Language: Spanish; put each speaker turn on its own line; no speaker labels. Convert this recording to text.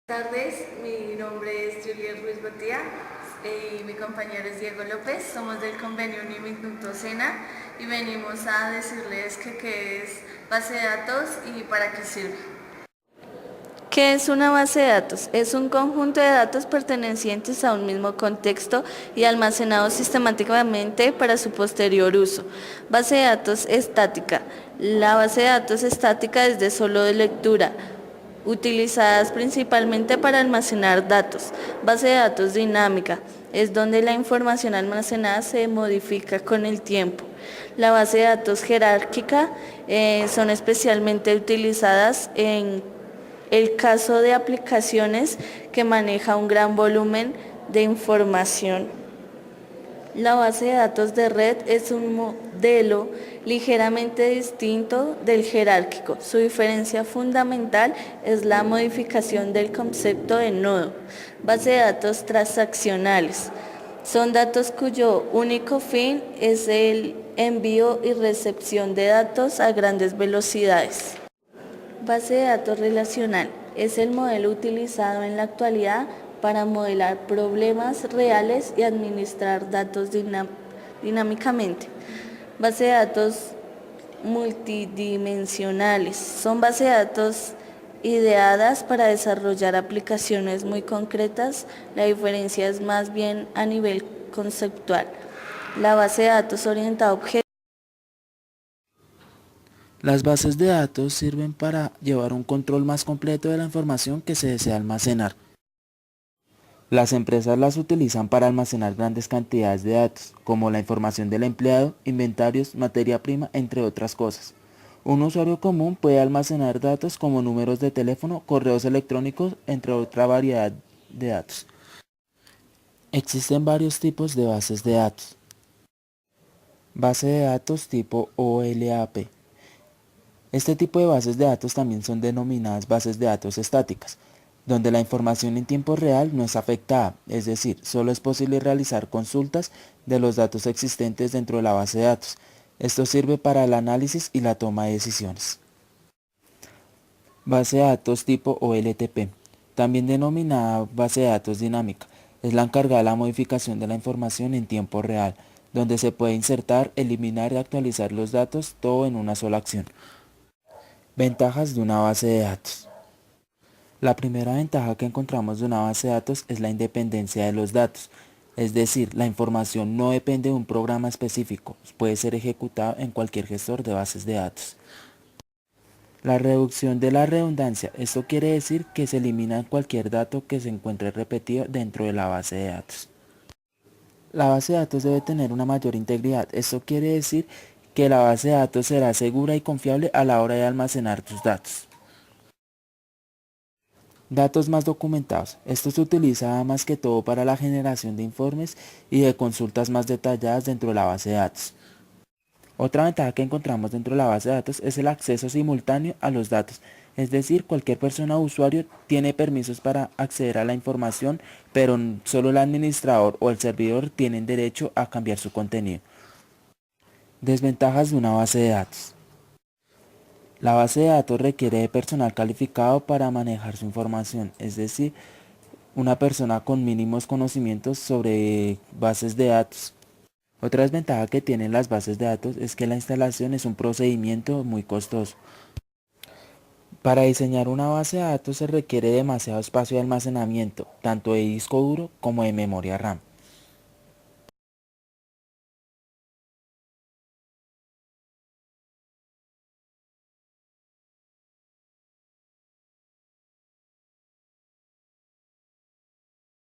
Buenas tardes, mi nombre es Juliet Ruiz Botía y mi compañero es Diego López. Somos del convenio Uniminuto Sena y venimos a decirles que qué es base de datos y para qué sirve.
¿Qué es una base de datos? Es un conjunto de datos pertenecientes a un mismo contexto y almacenados sistemáticamente para su posterior uso. Base de datos estática. La base de datos estática es de solo de lectura, utilizadas principalmente para almacenar datos. Base de datos dinámica es donde la información almacenada se modifica con el tiempo. La base de datos jerárquica son especialmente utilizadas en el caso de aplicaciones que maneja un gran volumen de información. La base de datos de red es un modelo ligeramente distinto del jerárquico. Su diferencia fundamental es la modificación del concepto de nodo. Base de datos transaccionales. Son datos cuyo único fin es el envío y recepción de datos a grandes velocidades. Base de datos relacional es el modelo utilizado en la actualidad para modelar problemas reales y administrar datos dinámicamente. Base de datos multidimensionales son bases de datos ideadas para desarrollar aplicaciones muy concretas. La diferencia es más bien a nivel conceptual. La base de datos orientada a objetos.
Las bases de datos sirven para llevar un control más completo de la información que se desea almacenar. Las empresas las utilizan para almacenar grandes cantidades de datos, como la información del empleado, inventarios, materia prima, entre otras cosas. Un usuario común puede almacenar datos como números de teléfono, correos electrónicos, entre otra variedad de datos. Existen varios tipos de bases de datos. Base de datos tipo OLAP. Este tipo de bases de datos también son denominadas bases de datos estáticas, donde la información en tiempo real no es afectada, es decir, solo es posible realizar consultas de los datos existentes dentro de la base de datos. Esto sirve para el análisis y la toma de decisiones. Base de datos tipo OLTP, también denominada base de datos dinámica, es la encargada de la modificación de la información en tiempo real, donde se puede insertar, eliminar y actualizar los datos todo en una sola acción. Ventajas de una base de datos. La primera ventaja que encontramos de una base de datos es la independencia de los datos, es decir, la información no depende de un programa específico, puede ser ejecutado en cualquier gestor de bases de datos. La reducción de la redundancia, esto quiere decir que se elimina cualquier dato que se encuentre repetido dentro de la base de datos. La base de datos debe tener una mayor integridad, esto quiere decir que la base de datos será segura y confiable a la hora de almacenar tus datos. Datos más documentados. Esto se utiliza más que todo para la generación de informes y de consultas más detalladas dentro de la base de datos. Otra ventaja que encontramos dentro de la base de datos es el acceso simultáneo a los datos. Es decir, cualquier persona o usuario tiene permisos para acceder a la información, pero solo el administrador o el servidor tienen derecho a cambiar su contenido. Desventajas de una base de datos. La base de datos requiere de personal calificado para manejar su información, es decir, una persona con mínimos conocimientos sobre bases de datos. Otra desventaja que tienen las bases de datos es que la instalación es un procedimiento muy costoso. Para diseñar una base de datos se requiere demasiado espacio de almacenamiento, tanto de disco duro como de memoria RAM.